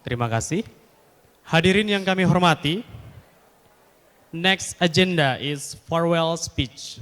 Terima kasih. Hadirin yang kami hormati, next agenda is farewell speech.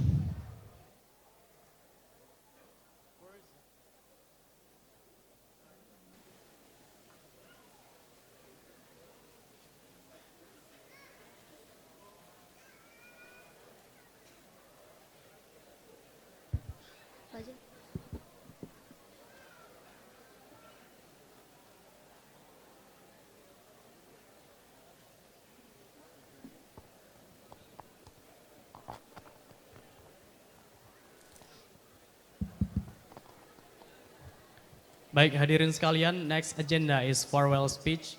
Baik hadirin sekalian, next agenda is farewell speech.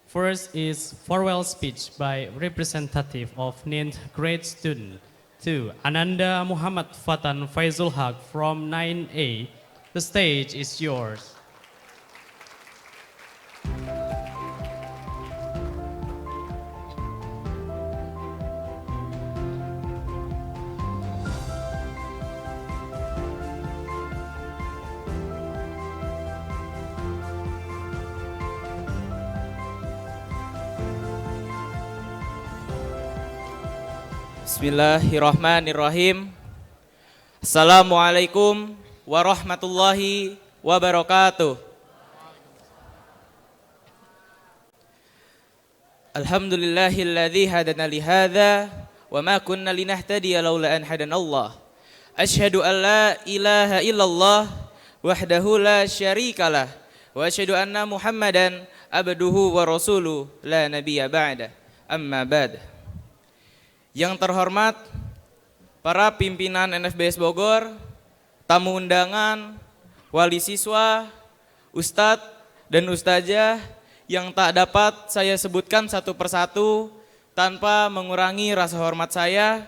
First is farewell speech by representative of named grade student. 2. Ananda Muhammad Fatan Faizul Haq from 9A. The stage is yours. Bismillahirrahmanirrahim. Assalamualaikum warahmatullahi wabarakatuh. Alhamdulillahilladzi hadana li hadza wa ma kunna linahtadiya laula an hadanallah. Asyhadu an la ilaha illallah wahdahu la syarikalah wa asyhadu anna Muhammadan abduhu wa rasuluh la nabiyya ba'da. Amma ba'd. Yang terhormat para pimpinan NFBS Bogor, tamu undangan, wali siswa, ustadz dan ustazah yang tak dapat saya sebutkan satu persatu tanpa mengurangi rasa hormat saya,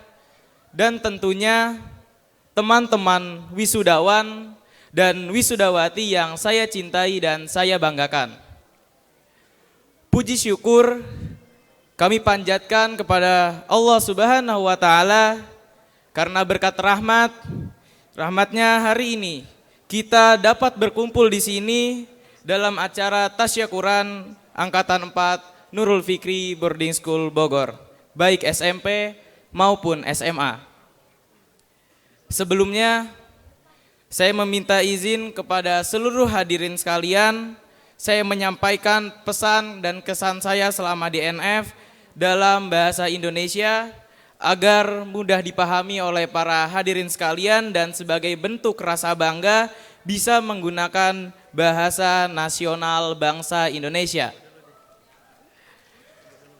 dan tentunya teman-teman wisudawan dan wisudawati yang saya cintai dan saya banggakan. Puji syukur kami panjatkan kepada Allah Subhanahu wa Ta'ala karena berkat rahmatnya hari ini kita dapat berkumpul di sini dalam acara tasyakuran angkatan 4 Nurul Fikri Boarding School Bogor, baik SMP maupun SMA. Sebelumnya saya meminta izin kepada seluruh hadirin sekalian, saya menyampaikan pesan dan kesan saya selama di NF dalam bahasa Indonesia agar mudah dipahami oleh para hadirin sekalian dan sebagai bentuk rasa bangga bisa menggunakan bahasa nasional bangsa Indonesia.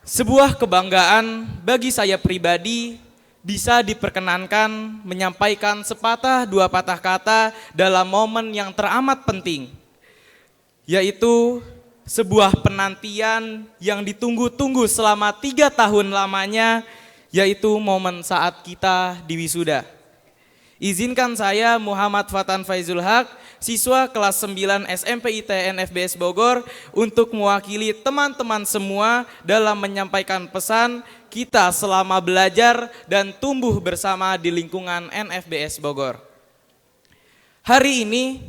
Sebuah kebanggaan bagi saya pribadi bisa diperkenankan menyampaikan sepatah dua patah kata dalam momen yang teramat penting, yaitu sebuah penantian yang ditunggu-tunggu selama 3 tahun lamanya, yaitu momen saat kita diwisuda. Izinkan saya Muhammad Fatan Faizul Haq, siswa kelas 9 SMP ITN FBS Bogor, untuk mewakili teman-teman semua dalam menyampaikan pesan kita selama belajar dan tumbuh bersama di lingkungan NFBS Bogor. Hari ini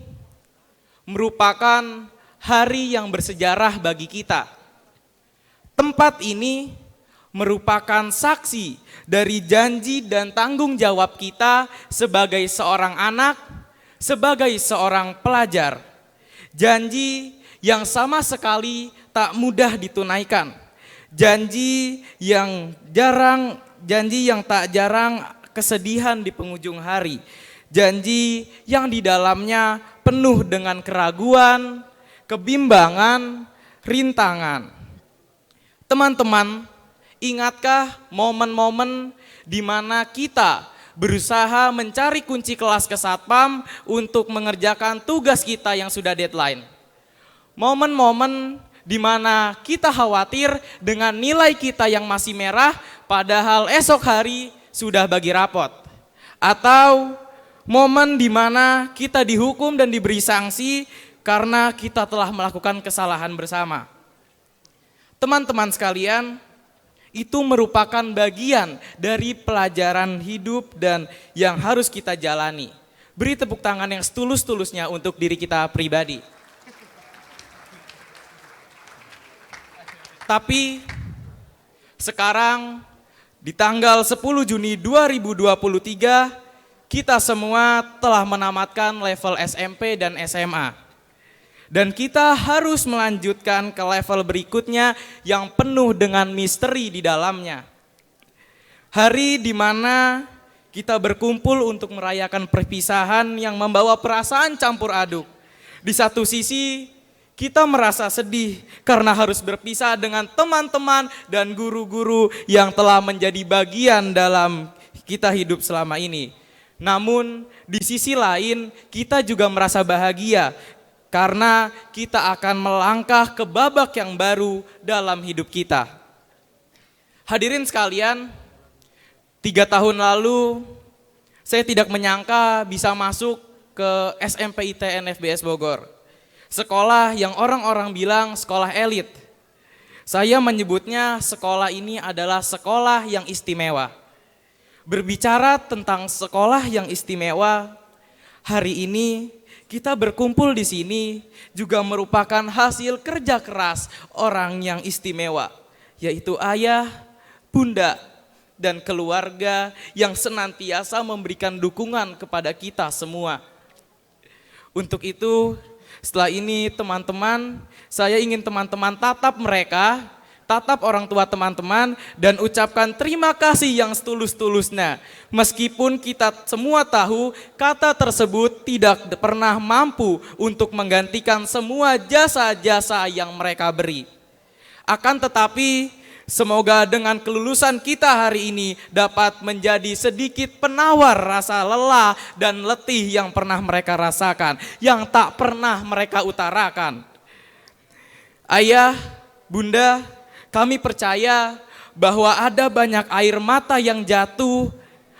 merupakan hari yang bersejarah bagi kita. Tempat ini merupakan saksi dari janji dan tanggung jawab kita sebagai seorang anak, sebagai seorang pelajar. Janji yang sama sekali tak mudah ditunaikan. Janji yang tak jarang kesedihan di penghujung hari. Janji yang di dalamnya penuh dengan keraguan, kebimbangan, rintangan. Teman-teman, ingatkah momen-momen di mana kita berusaha mencari kunci kelas ke Satpam untuk mengerjakan tugas kita yang sudah deadline? Momen-momen di mana kita khawatir dengan nilai kita yang masih merah padahal esok hari sudah bagi rapot? Atau momen di mana kita dihukum dan diberi sanksi karena kita telah melakukan kesalahan bersama? Teman-teman sekalian, itu merupakan bagian dari pelajaran hidup dan yang harus kita jalani. Beri tepuk tangan yang setulus-tulusnya untuk diri kita pribadi. Tapi sekarang di tanggal 10 Juni 2023 kita semua telah menamatkan level SMP dan SMA. Dan kita harus melanjutkan ke level berikutnya yang penuh dengan misteri di dalamnya. Hari di mana kita berkumpul untuk merayakan perpisahan yang membawa perasaan campur aduk. Di satu sisi kita merasa sedih karena harus berpisah dengan teman-teman dan guru-guru yang telah menjadi bagian dalam kita hidup selama ini. Namun di sisi lain kita juga merasa bahagia karena kita akan melangkah ke babak yang baru dalam hidup kita. Hadirin sekalian, 3 tahun lalu saya tidak menyangka bisa masuk ke SMP ITN FBS Bogor. Sekolah yang orang-orang bilang sekolah elit. Saya menyebutnya sekolah ini adalah sekolah yang istimewa. Berbicara tentang sekolah yang istimewa, hari ini kita berkumpul di sini juga merupakan hasil kerja keras orang yang istimewa, yaitu ayah, bunda, dan keluarga yang senantiasa memberikan dukungan kepada kita semua. Untuk itu, setelah ini teman-teman, saya ingin teman-teman tatap mereka, tatap orang tua teman-teman, dan ucapkan terima kasih yang setulus-tulusnya. Meskipun kita semua tahu kata tersebut tidak pernah mampu untuk menggantikan semua jasa-jasa yang mereka beri. Akan tetapi semoga dengan kelulusan kita hari ini dapat menjadi sedikit penawar rasa lelah dan letih yang pernah mereka rasakan, yang tak pernah mereka utarakan. Ayah, bunda, kami percaya bahwa ada banyak air mata yang jatuh,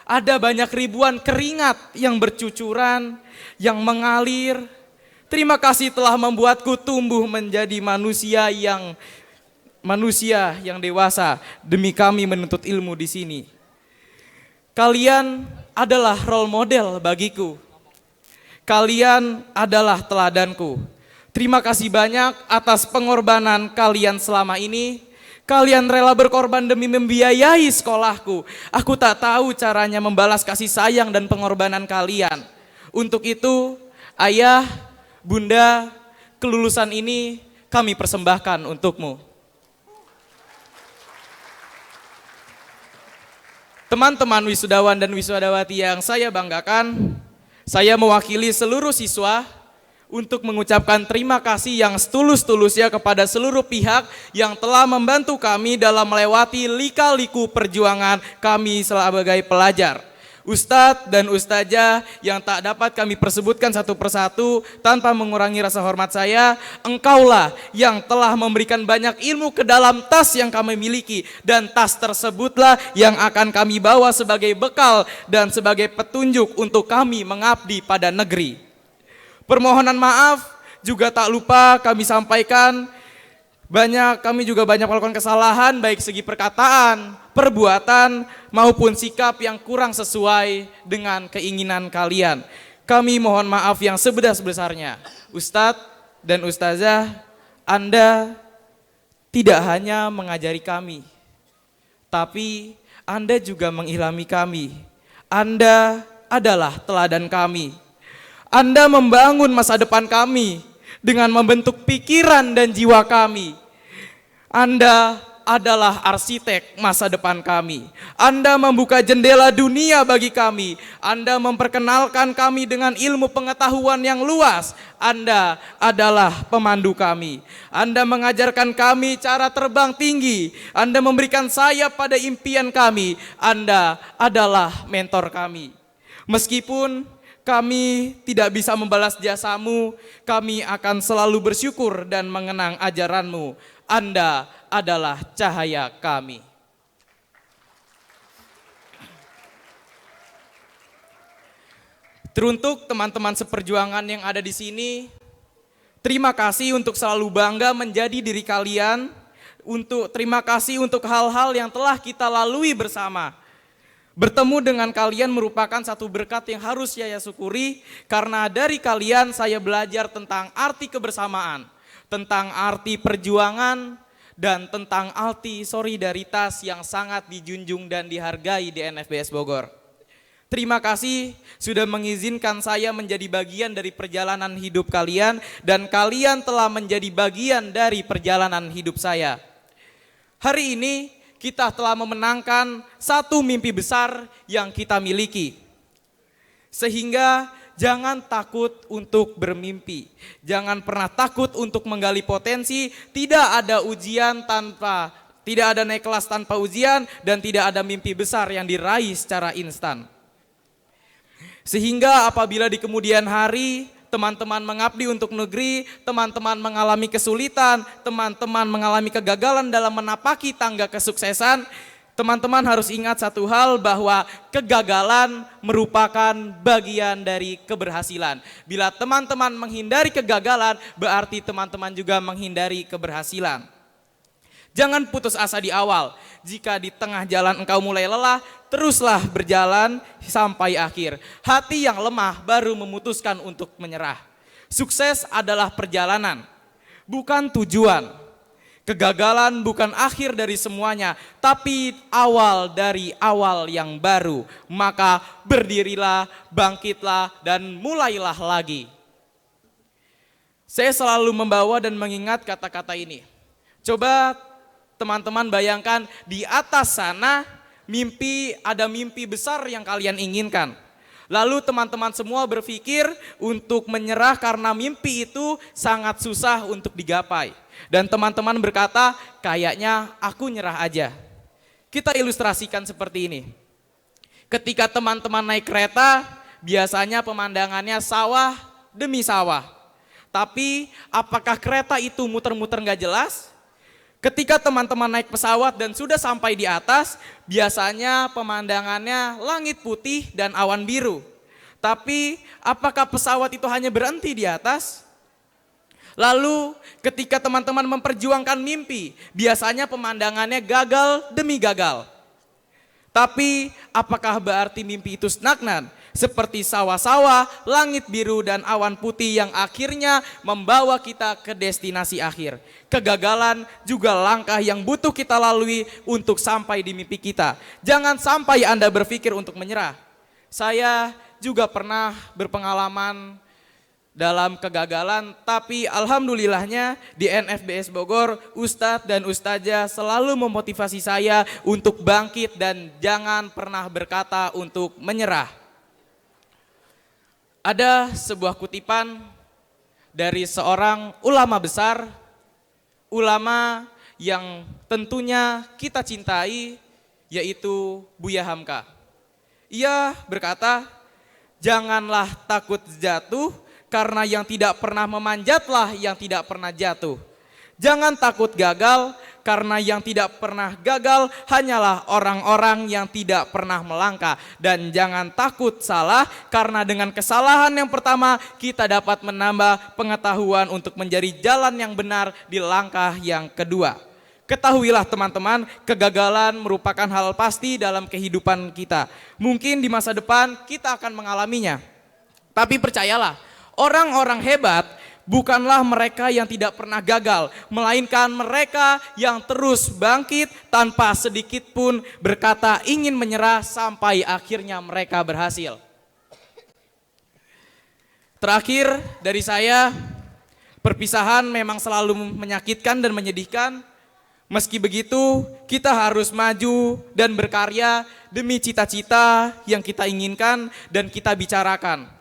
ada banyak ribuan keringat yang bercucuran, yang mengalir. Terima kasih telah membuatku tumbuh menjadi manusia yang dewasa demi kami menuntut ilmu di sini. Kalian adalah role model bagiku. Kalian adalah teladanku. Terima kasih banyak atas pengorbanan kalian selama ini. Kalian rela berkorban demi membiayai sekolahku. Aku tak tahu caranya membalas kasih sayang dan pengorbanan kalian. Untuk itu, ayah, bunda, kelulusan ini kami persembahkan untukmu. Teman-teman wisudawan dan wisudawati yang saya banggakan, saya mewakili seluruh siswa untuk mengucapkan terima kasih yang setulus-tulusnya kepada seluruh pihak yang telah membantu kami dalam melewati lika-liku perjuangan kami sebagai pelajar. Ustadz dan ustazah yang tak dapat kami persebutkan satu persatu tanpa mengurangi rasa hormat saya, engkaulah yang telah memberikan banyak ilmu ke dalam tas yang kami miliki, dan tas tersebutlah yang akan kami bawa sebagai bekal dan sebagai petunjuk untuk kami mengabdi pada negeri. Permohonan maaf juga tak lupa kami sampaikan, kami juga banyak melakukan kesalahan baik segi perkataan, perbuatan maupun sikap yang kurang sesuai dengan keinginan kalian. Kami mohon maaf yang sebesar-besarnya. Ustadz dan ustazah, Anda tidak hanya mengajari kami, tapi Anda juga mengilhami kami. Anda adalah teladan kami. Anda membangun masa depan kami dengan membentuk pikiran dan jiwa kami. Anda adalah arsitek masa depan kami. Anda membuka jendela dunia bagi kami. Anda memperkenalkan kami dengan ilmu pengetahuan yang luas. Anda adalah pemandu kami. Anda mengajarkan kami cara terbang tinggi. Anda memberikan sayap pada impian kami. Anda adalah mentor kami. Meskipun kami tidak bisa membalas jasamu, kami akan selalu bersyukur dan mengenang ajaranmu. Anda adalah cahaya kami. Teruntuk teman-teman seperjuangan yang ada di sini, terima kasih untuk selalu bangga menjadi diri kalian. Terima kasih untuk hal-hal yang telah kita lalui bersama. Bertemu dengan kalian merupakan satu berkat yang harus saya syukuri, karena dari kalian saya belajar tentang arti kebersamaan, tentang arti perjuangan, dan tentang arti solidaritas yang sangat dijunjung dan dihargai di NFBS Bogor. Terima kasih sudah mengizinkan saya menjadi bagian dari perjalanan hidup kalian dan kalian telah menjadi bagian dari perjalanan hidup saya. Hari ini kita telah memenangkan satu mimpi besar yang kita miliki. Sehingga jangan takut untuk bermimpi. Jangan pernah takut untuk menggali potensi. Tidak ada tidak ada naik kelas tanpa ujian dan tidak ada mimpi besar yang diraih secara instan. Sehingga apabila di kemudian hari teman-teman mengabdi untuk negeri, teman-teman mengalami kesulitan, teman-teman mengalami kegagalan dalam menapaki tangga kesuksesan, teman-teman harus ingat satu hal bahwa kegagalan merupakan bagian dari keberhasilan. Bila teman-teman menghindari kegagalan, berarti teman-teman juga menghindari keberhasilan. Jangan putus asa di awal. Jika di tengah jalan engkau mulai lelah, teruslah berjalan sampai akhir. Hati yang lemah baru memutuskan untuk menyerah. Sukses adalah perjalanan, bukan tujuan. Kegagalan bukan akhir dari semuanya, tapi awal dari awal yang baru. Maka berdirilah, bangkitlah, dan mulailah lagi. Saya selalu membawa dan mengingat kata-kata ini. Coba teman-teman bayangkan di atas sana ada mimpi besar yang kalian inginkan. Lalu teman-teman semua berpikir untuk menyerah karena mimpi itu sangat susah untuk digapai. Dan teman-teman berkata, kayaknya aku nyerah aja. Kita ilustrasikan seperti ini. Ketika teman-teman naik kereta, biasanya pemandangannya sawah demi sawah. Tapi apakah kereta itu muter-muter gak jelas? Ketika teman-teman naik pesawat dan sudah sampai di atas, biasanya pemandangannya langit putih dan awan biru. Tapi apakah pesawat itu hanya berhenti di atas? Lalu ketika teman-teman memperjuangkan mimpi, biasanya pemandangannya gagal demi gagal. Tapi apakah berarti mimpi itu stagnan? Seperti sawah-sawah, langit biru dan awan putih yang akhirnya membawa kita ke destinasi akhir. Kegagalan juga langkah yang butuh kita lalui untuk sampai di mimpi kita. Jangan sampai Anda berpikir untuk menyerah. Saya juga pernah berpengalaman dalam kegagalan, tapi alhamdulillahnya di NFBS Bogor, Ustadz dan Ustazah selalu memotivasi saya untuk bangkit dan jangan pernah berkata untuk menyerah. Ada sebuah kutipan dari seorang ulama besar, ulama yang tentunya kita cintai, yaitu Buya Hamka. Ia berkata, janganlah takut jatuh, karena yang tidak pernah memanjatlah yang tidak pernah jatuh. Jangan takut gagal, karena yang tidak pernah gagal hanyalah orang-orang yang tidak pernah melangkah. Dan jangan takut salah, karena dengan kesalahan yang pertama kita dapat menambah pengetahuan untuk menjadi jalan yang benar di langkah yang kedua. Ketahuilah teman-teman, kegagalan merupakan hal pasti dalam kehidupan kita. Mungkin di masa depan kita akan mengalaminya. Tapi percayalah, orang-orang hebat bukanlah mereka yang tidak pernah gagal, melainkan mereka yang terus bangkit tanpa sedikit pun berkata ingin menyerah sampai akhirnya mereka berhasil. Terakhir dari saya, perpisahan memang selalu menyakitkan dan menyedihkan. Meski begitu, kita harus maju dan berkarya demi cita-cita yang kita inginkan dan kita bicarakan.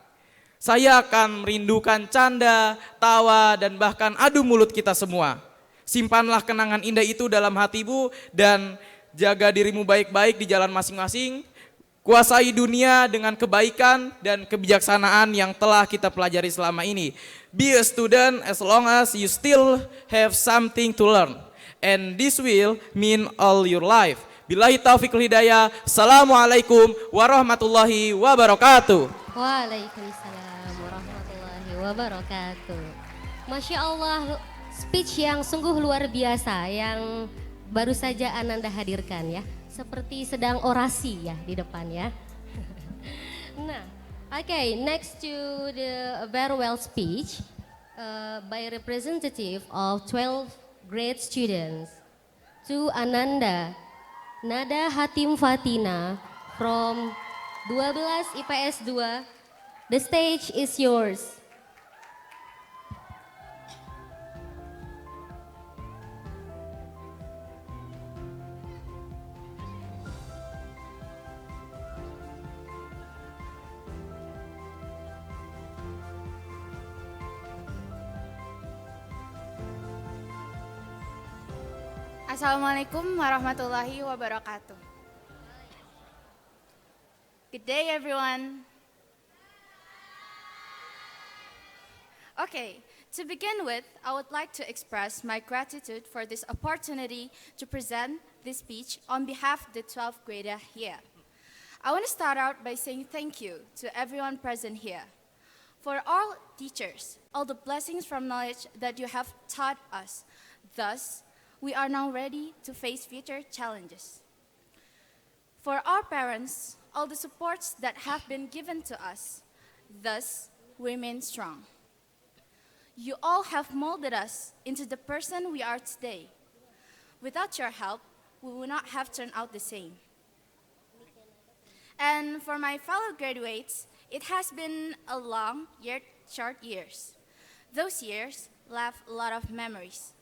Saya akan merindukan canda, tawa, dan bahkan adu mulut kita semua. Simpanlah kenangan indah itu dalam hatimu dan jaga dirimu baik-baik di jalan masing-masing. Kuasai dunia dengan kebaikan dan kebijaksanaan yang telah kita pelajari selama ini. Be a student as long as you still have something to learn. And this will mean all your life. Billahi taufiq wal hidayah. Assalamualaikum warahmatullahi wabarakatuh. Waalaikumsalam warahmatullahi wabarakatuh. Masya Allah, speech yang sungguh luar biasa yang baru saja Ananda hadirkan ya. Seperti sedang orasi ya di depan ya. Nah, okay, next to the farewell speech by representative of 12 grade students. to Ananda Nada Hatim Fatina from 12 IPS 2. The stage is yours. Assalamualaikum warahmatullahi wabarakatuh. Good day, everyone. Okay, to begin with, I would like to express my gratitude for this opportunity to present this speech on behalf of the 12th grader here. I want to start out by saying thank you to everyone present here. For all teachers, all the blessings from knowledge that you have taught us. Thus, we are now ready to face future challenges. For our parents, all the supports that have been given to us, thus we remain strong. You all have molded us into the person we are today. Without your help, we would not have turned out the same. And for my fellow graduates, it has been a long yet short years. Those years left a lot of memories.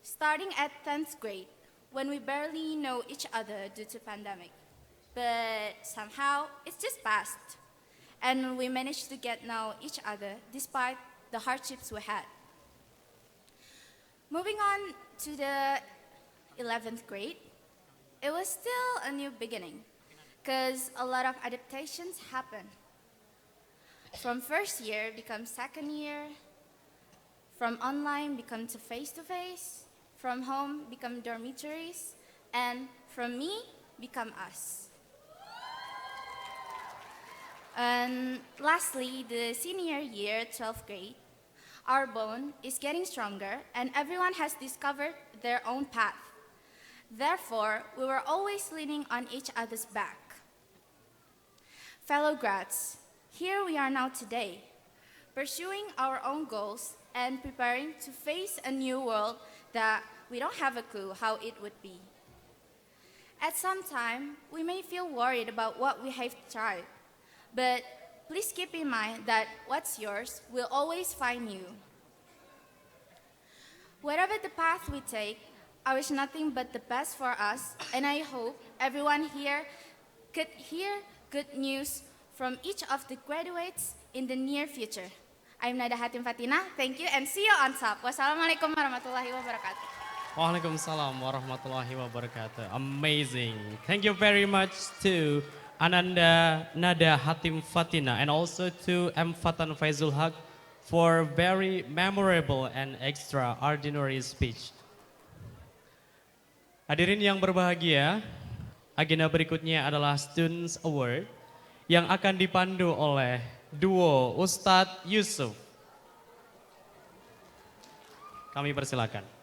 Starting at 10th grade, when we barely know each other due to pandemic. But somehow, it's just passed. And we managed to get know each other despite the hardships we had. Moving on to the 11th grade, it was still a new beginning because a lot of adaptations happened. From first year become second year, from online become to face-to-face, from home become dormitories, and from me become us. And lastly, the senior year, 12th grade, our bond is getting stronger and everyone has discovered their own path. Therefore, we were always leaning on each other's back. Fellow grads, here we are now today, pursuing our own goals and preparing to face a new world that we don't have a clue how it would be. At some time, we may feel worried about what we have tried, but please keep in mind that what's yours will always find you. Whatever the path we take, I wish nothing but the best for us, and I hope everyone here could hear good news from each of the graduates in the near future. I'm Nada Hatim Fatina, thank you and see you on top. Wassalamualaikum warahmatullahi wabarakatuh. Waalaikumsalam warahmatullahi wabarakatuh. Amazing. Thank you very much to Ananda Nada Hatim Fatina and also to M. Fatan Faizul Haq for very memorable and extraordinary speech. Hadirin yang berbahagia, agenda berikutnya adalah Students Award yang akan dipandu oleh duo Ustadz Yusuf. Kami persilakan.